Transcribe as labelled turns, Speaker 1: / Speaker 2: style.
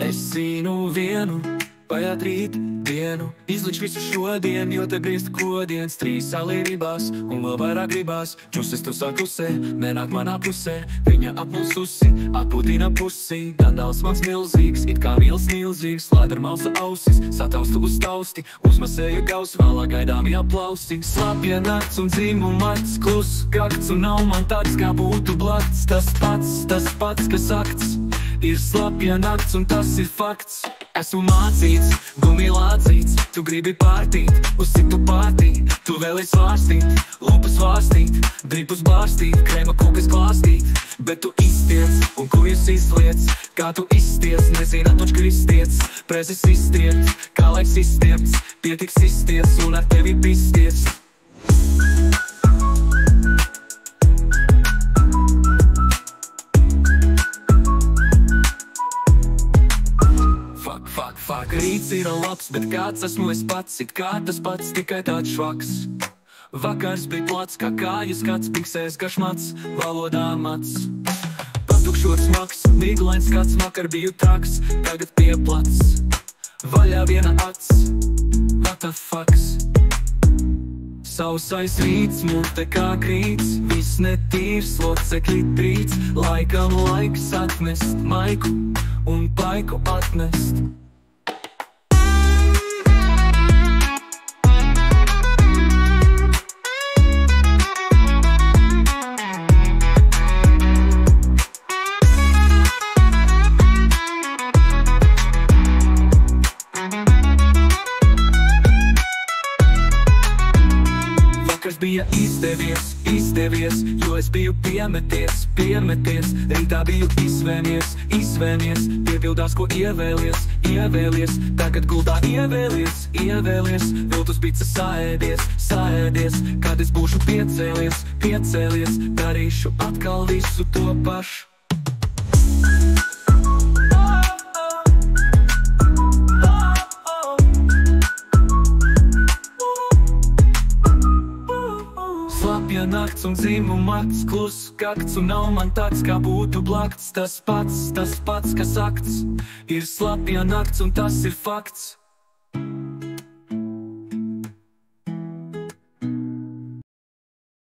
Speaker 1: Es zinu vienu, vajag rīt dienu, izlič visu šodien, jo te griezt kodienas, trīs salīrībās, un vēl vairāk gribās. Čusis tu saklusē, nenāk manā pusē, viņa apmulsusi, atpūtina pusi. Gandāls mans milzīgs, it kā mīls milzīgs, lādar malsa ausis, sataustu uz tausti, uzmasēja gaus, vēlā gaidāmi aplausi. Slapja nakts un dzīmumats, klus kakts, un nav man tāds, kā būtu blakts. Tas pats, kas akts, ir slapja nakts, un tas ir fakts. Esmu mācīts, gumilācīts, tu gribi pārtīt, uz citu pārtī. Tu vēli svārstīt, lūpas vārstīt, dripus bārstīt, krēma kūkas glāstīt. Bet tu iztiec, un kujas izliec, kā tu iztiec, nezina toč kristiec. Prezis iztiec, kā laiks iztiec, pietiks iztiec, un ar tevi pistiec. Fuck, rīts ir labs, bet kāds esmu es pats, it kā tas pats, tikai tāds švaks. Vakars bija plats, kā kājas kāds, piksēs gašmats, valodā mats. Patukšots maks, miglains kāds, vakar biju traks, tagad pieplats. Vaļā viena acs, what the fucks. Sausais rīts, mute kā krīts, viss netīrs, locekļi trīts. Laikam laiks atnest maiku un paiku atnest. Bija izdevies, jo es biju piemeties. Rītā biju izvēmies, piepildās, ko ievēlies. Tagad gultā ievēlies, viltus pica saēdies. Kad es būšu piecēlies, darīšu atkal visu to pašu. Slapja nakts un dzīmumats, klus kakts, un nav man tāds, kā būtu blakts. Tas pats, kas akts, ir slapja nakts, un tas ir fakts.